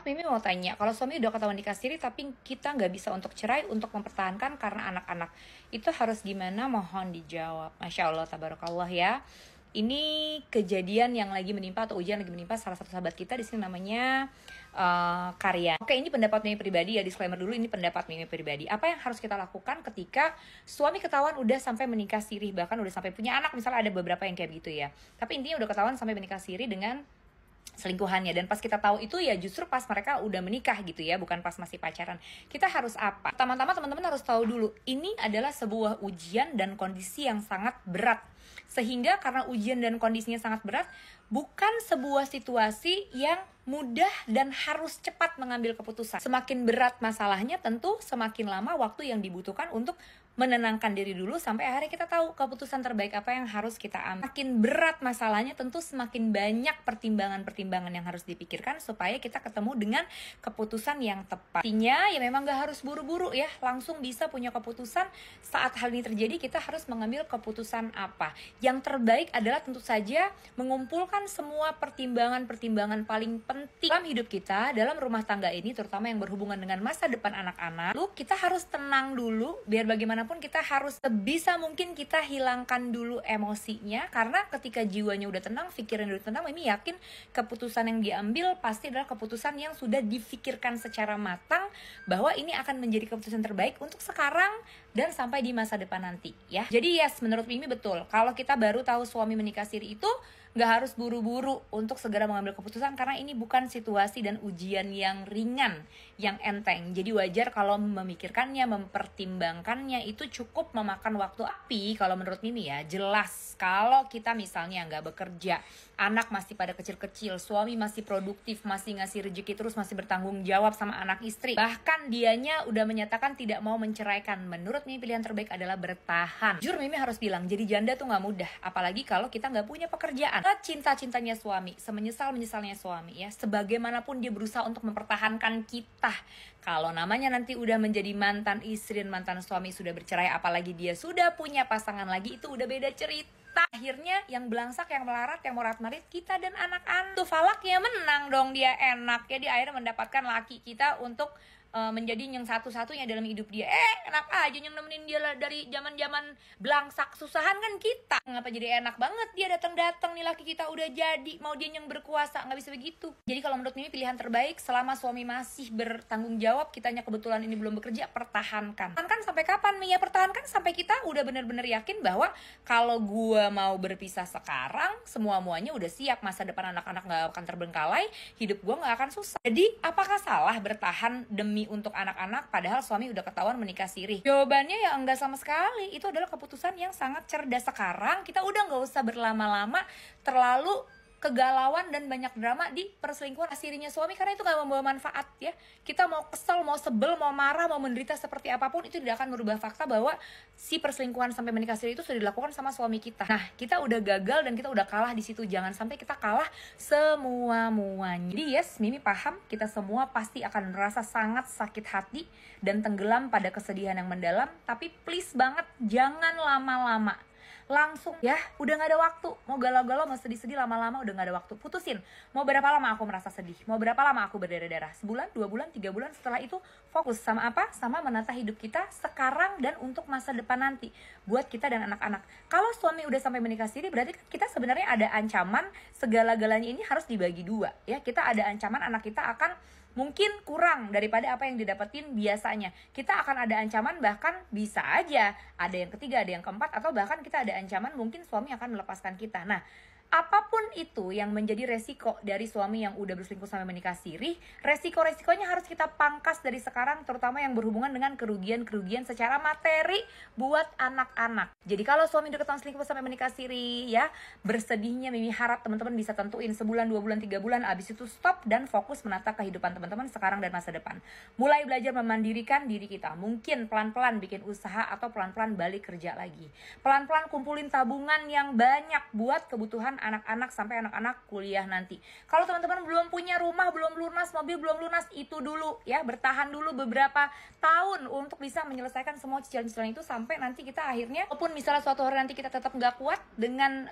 Mimi mau tanya, kalau suami udah ketahuan nikah siri tapi kita nggak bisa untuk cerai untuk mempertahankan karena anak-anak, itu harus gimana? Mohon dijawab. Masya Allah, tabarakallah ya. Ini kejadian yang lagi menimpa atau ujian lagi menimpa salah satu sahabat kita di sini namanya Karya. Oke, ini pendapat Mimi pribadi ya, disclaimer dulu, ini pendapat Mimi pribadi. Apa yang harus kita lakukan ketika suami ketahuan udah sampai menikah siri, bahkan udah sampai punya anak, misalnya ada beberapa yang kayak gitu ya. Tapi intinya udah ketahuan sampai menikah siri dengan selingkuhannya, dan pas kita tahu itu ya justru pas mereka udah menikah gitu ya, bukan pas masih pacaran. Kita harus apa? Pertama-tama teman-teman harus tahu dulu, ini adalah sebuah ujian dan kondisi yang sangat berat. Sehingga karena ujian dan kondisinya sangat berat, bukan sebuah situasi yang mudah dan harus cepat mengambil keputusan. Semakin berat masalahnya, tentu semakin lama waktu yang dibutuhkan untuk menenangkan diri dulu sampai akhirnya kita tahu keputusan terbaik apa yang harus kita ambil. Semakin berat masalahnya, tentu semakin banyak pertimbangan-pertimbangan yang harus dipikirkan supaya kita ketemu dengan keputusan yang tepat. Artinya ya memang gak harus buru-buru ya, langsung bisa punya keputusan. Saat hal ini terjadi, kita harus mengambil keputusan apa. Yang terbaik adalah tentu saja mengumpulkan semua pertimbangan-pertimbangan paling penting dalam hidup kita, dalam rumah tangga ini, terutama yang berhubungan dengan masa depan anak-anak. Lalu kita harus tenang dulu, biar bagaimanapun kita harus sebisa mungkin kita hilangkan dulu emosinya, karena ketika jiwanya udah tenang, pikirannya udah tenang, Mimi yakin keputusan yang diambil pasti adalah keputusan yang sudah difikirkan secara matang, bahwa ini akan menjadi keputusan terbaik untuk sekarang dan sampai di masa depan nanti ya. Jadi yes, menurut Mimi betul, kalau kita baru tahu suami menikah siri itu nggak harus buru-buru untuk segera mengambil keputusan, karena ini bukan situasi dan ujian yang ringan, yang enteng. Jadi wajar kalau memikirkannya, mempertimbangkannya itu cukup memakan waktu. Tapi kalau menurut Mimi ya, jelas kalau kita misalnya nggak bekerja, anak masih pada kecil-kecil, suami masih produktif, masih ngasih rezeki terus, masih bertanggung jawab sama anak istri, bahkan dianya udah menyatakan tidak mau menceraikan, menurut Mimi pilihan terbaik adalah bertahan. Jujur Mimi harus bilang, jadi janda tuh nggak mudah, apalagi kalau kita nggak punya pekerjaan. Cinta-cintanya suami, semenyesal-menyesalnya suami ya, sebagaimanapun dia berusaha untuk mempertahankan kita, kalau namanya nanti udah menjadi mantan istri dan mantan suami, sudah bercerai, apalagi dia sudah punya pasangan lagi, itu udah beda cerita. Akhirnya yang belangsak, yang melarat, yang morat-marit kita dan anak-anak. Tuh Falak ya menang dong, dia enak ya, dia akhirnya mendapatkan laki kita untuk menjadi yang satu-satunya dalam hidup dia. Enak aja yang nemenin dia dari zaman-zaman belangsak susahan kan kita. Ngapa jadi enak banget dia datang-datang nih laki kita udah jadi, mau dia yang berkuasa, nggak bisa begitu. Jadi kalau menurut Mimi pilihan terbaik selama suami masih bertanggung jawab, kitanya kebetulan ini belum bekerja, pertahankan. Pertahankan sampai kapan Mia? Pertahankan sampai kita udah bener-bener yakin bahwa kalau gua mau berpisah sekarang, semua-muanya udah siap, masa depan anak-anak nggak akan terbengkalai, hidup gua nggak akan susah. Jadi apakah salah bertahan demi untuk anak-anak padahal suami udah ketahuan menikah siri? Jawabannya ya enggak sama sekali. Itu adalah keputusan yang sangat cerdas. Sekarang kita udah nggak usah berlama-lama terlalu kegalauan dan banyak drama di perselingkuhan sirinya suami, karena itu gak membawa manfaat ya. Kita mau kesel, mau sebel, mau marah, mau menderita seperti apapun, itu tidak akan merubah fakta bahwa si perselingkuhan sampai menikah siri itu sudah dilakukan sama suami kita. Nah, kita udah gagal dan kita udah kalah di situ. Jangan sampai kita kalah semua-muanya. Jadi yes, Mimi paham kita semua pasti akan merasa sangat sakit hati dan tenggelam pada kesedihan yang mendalam, tapi please banget jangan lama-lama. Langsung ya, udah gak ada waktu. Mau galau-galau, mau sedih-sedih, lama-lama udah gak ada waktu. Putusin. Mau berapa lama aku merasa sedih? Mau berapa lama aku berdarah-darah? Sebulan, 2 bulan, 3 bulan. Setelah itu fokus sama apa? Sama menata hidup kita sekarang dan untuk masa depan nanti, buat kita dan anak-anak. Kalau suami udah sampai menikah siri, berarti kan kita sebenarnya ada ancaman segala-galanya ini harus dibagi dua ya. Kita ada ancaman anak kita akan mungkin kurang daripada apa yang didapetin biasanya. Kita akan ada ancaman, bahkan bisa aja ada yang ketiga, ada yang keempat, atau bahkan kita ada ancaman mungkin suami akan melepaskan kita. Nah, apapun itu yang menjadi resiko dari suami yang udah berselingkuh sampai menikah siri, resiko-resikonya harus kita pangkas dari sekarang, terutama yang berhubungan dengan kerugian-kerugian secara materi buat anak-anak. Jadi kalau suami udah ketahuan selingkuh sampai menikah siri ya, bersedihnya Mimi harap teman-teman bisa tentuin sebulan, 2 bulan, 3 bulan, abis itu stop dan fokus menata kehidupan teman-teman sekarang dan masa depan. Mulai belajar memandirikan diri kita, mungkin pelan-pelan bikin usaha atau pelan-pelan balik kerja lagi. Pelan-pelan kumpulin tabungan yang banyak buat kebutuhan anak-anak sampai anak-anak kuliah nanti. Kalau teman-teman belum punya rumah, belum lunas, mobil belum lunas, itu dulu ya, bertahan dulu beberapa tahun untuk bisa menyelesaikan semua cicilan-cicilan itu sampai nanti kita akhirnya, walaupun misalnya suatu hari nanti kita tetap nggak kuat dengan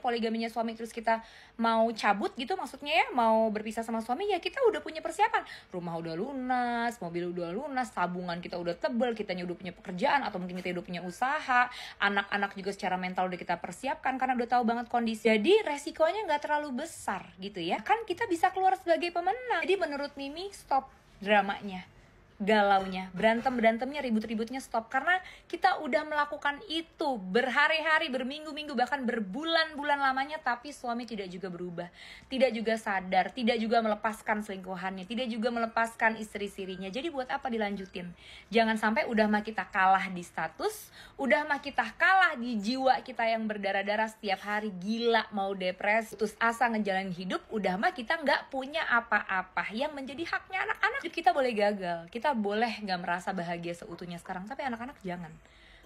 poligaminya suami, terus kita mau cabut gitu, maksudnya ya mau berpisah sama suami, ya kita udah punya persiapan, rumah udah lunas, mobil udah lunas, tabungan kita udah tebel, kitanya udah punya pekerjaan atau mungkin kita udah punya usaha, anak-anak juga secara mental udah kita persiapkan karena udah tahu banget kondisi. Jadi resikonya nggak terlalu besar gitu ya. Kan kita bisa keluar sebagai pemenang. Jadi menurut Mimi, stop dramanya, galaunya, berantemnya, ribut-ributnya stop. Karena kita udah melakukan itu berhari-hari, berminggu-minggu, bahkan berbulan-bulan lamanya, tapi suami tidak juga berubah, tidak juga sadar, tidak juga melepaskan selingkuhannya, tidak juga melepaskan istri sirinya. Jadi buat apa dilanjutin? Jangan sampai udah mah kita kalah di status, udah mah kita kalah di jiwa kita yang berdarah-darah setiap hari, gila, mau depresi, putus asa ngejalanin hidup, udah mah kita nggak punya apa-apa yang menjadi haknya anak-anak. Kita boleh gagal, kita boleh nggak merasa bahagia seutuhnya sekarang, tapi anak-anak jangan.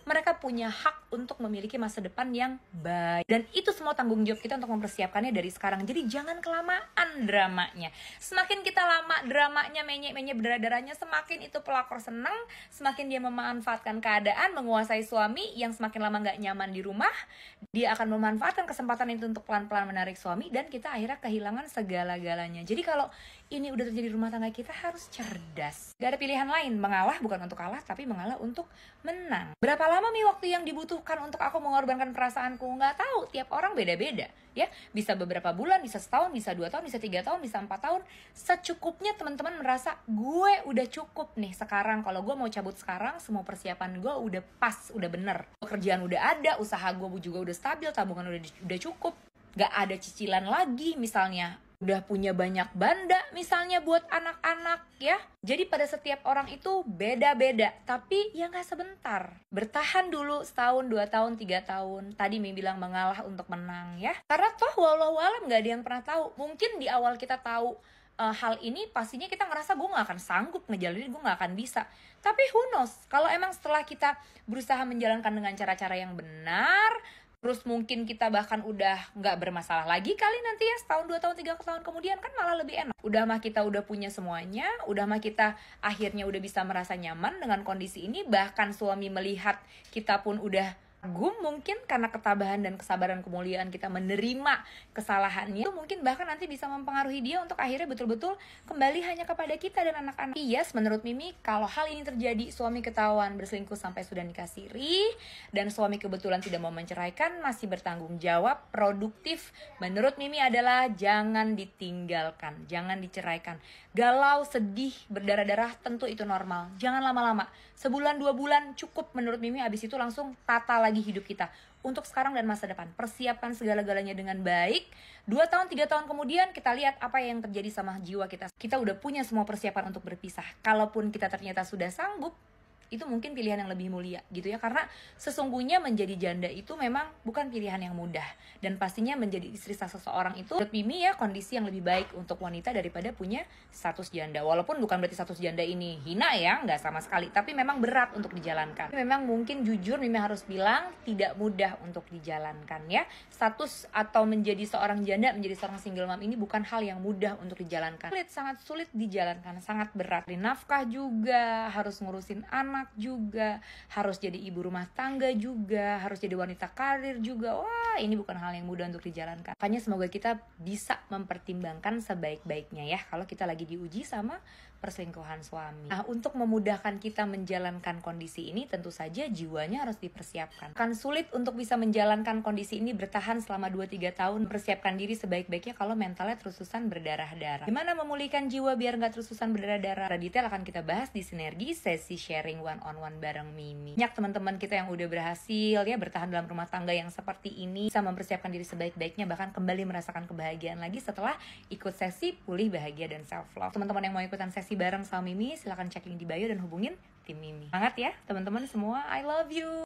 Mereka punya hak untuk memiliki masa depan yang baik, dan itu semua tanggung jawab kita untuk mempersiapkannya dari sekarang. Jadi jangan kelamaan dramanya. Semakin kita lama dramanya, menye-menye berdarah-darahnya, semakin itu pelakor senang, semakin dia memanfaatkan keadaan, menguasai suami yang semakin lama nggak nyaman di rumah. Dia akan memanfaatkan kesempatan itu untuk pelan-pelan menarik suami, dan kita akhirnya kehilangan segala-galanya. Jadi kalau ini udah terjadi di rumah tangga kita, harus cerdas. Gak ada pilihan lain, mengalah bukan untuk kalah, tapi mengalah untuk menang. Berapa lama Mi waktu yang dibutuhkan untuk aku mengorbankan perasaanku? Nggak tahu, tiap orang beda-beda ya. Bisa beberapa bulan, bisa setahun, bisa 2 tahun, bisa 3 tahun, bisa 4 tahun. Secukupnya teman-teman merasa gue udah cukup nih sekarang. Kalau gue mau cabut sekarang, semua persiapan gue udah pas, udah bener, pekerjaan udah ada, usaha gue juga udah stabil, tabungan udah cukup, gak ada cicilan lagi misalnya, udah punya banyak banda misalnya buat anak-anak ya. Jadi pada setiap orang itu beda-beda, tapi ya nggak sebentar. Bertahan dulu setahun, 2 tahun, 3 tahun. Tadi Mimi bilang mengalah untuk menang ya. Karena toh walau alam nggak ada yang pernah tahu. Mungkin di awal kita tahu hal ini, pastinya kita ngerasa gue gak akan sanggup ngejalanin, gue gak akan bisa. Tapi who knows, kalau emang setelah kita berusaha menjalankan dengan cara-cara yang benar, terus mungkin kita bahkan udah nggak bermasalah lagi kali nanti ya, setahun, 2 tahun, 3 tahun kemudian, kan malah lebih enak. Udah mah kita udah punya semuanya, udah mah kita akhirnya udah bisa merasa nyaman dengan kondisi ini. Bahkan suami melihat kita pun udah gum, mungkin karena ketabahan dan kesabaran kemuliaan kita menerima kesalahannya, itu mungkin bahkan nanti bisa mempengaruhi dia untuk akhirnya betul-betul kembali hanya kepada kita dan anak-anak. Yes, menurut Mimi, kalau hal ini terjadi, suami ketahuan berselingkuh sampai sudah nikah siri, dan suami kebetulan tidak mau menceraikan, masih bertanggung jawab, produktif, menurut Mimi adalah jangan ditinggalkan, jangan diceraikan. Galau, sedih, berdarah-darah, tentu itu normal. Jangan lama-lama, sebulan 2 bulan cukup menurut Mimi. Abis itu langsung tata lagi hidup kita untuk sekarang dan masa depan. Persiapkan segala-galanya dengan baik. 2 tahun, 3 tahun kemudian kita lihat apa yang terjadi sama jiwa kita. Kita udah punya semua persiapan untuk berpisah. Kalaupun kita ternyata sudah sanggup, itu mungkin pilihan yang lebih mulia gitu ya. Karena sesungguhnya menjadi janda itu memang bukan pilihan yang mudah, dan pastinya menjadi istri sah seseorang itu menurut Mimi ya kondisi yang lebih baik untuk wanita daripada punya status janda. Walaupun bukan berarti status janda ini hina ya, nggak sama sekali, tapi memang berat untuk dijalankan. Memang mungkin jujur Mimi harus bilang tidak mudah untuk dijalankan ya. Status atau menjadi seorang janda, menjadi seorang single mom ini bukan hal yang mudah untuk dijalankan. Sangat sulit dijalankan, sangat berat. Nafkah juga, harus ngurusin anak juga, harus jadi ibu rumah tangga juga, harus jadi wanita karir juga. Wah, ini bukan hal yang mudah untuk dijalankan. Makanya semoga kita bisa mempertimbangkan sebaik-baiknya ya kalau kita lagi diuji sama perselingkuhan suami. Nah, untuk memudahkan kita menjalankan kondisi ini, tentu saja jiwanya harus dipersiapkan. Akan sulit untuk bisa menjalankan kondisi ini bertahan selama 2-3 tahun. Persiapkan diri sebaik-baiknya kalau mentalnya terus-terusan berdarah-darah. Gimana memulihkan jiwa biar nggak terus-terusan berdarah-darah? Detail akan kita bahas di Sinergi, sesi sharing one-on-one bareng Mimi. Banyak teman-teman kita yang udah berhasil ya bertahan dalam rumah tangga yang seperti ini, bisa mempersiapkan diri sebaik-baiknya, bahkan kembali merasakan kebahagiaan lagi setelah ikut sesi Pulih Bahagia dan Self Love. Teman-teman yang mau ikutan sesi bareng sama Mimi, silahkan cek link di bio dan hubungin tim Mimi. Semangat ya teman-teman semua, I love you.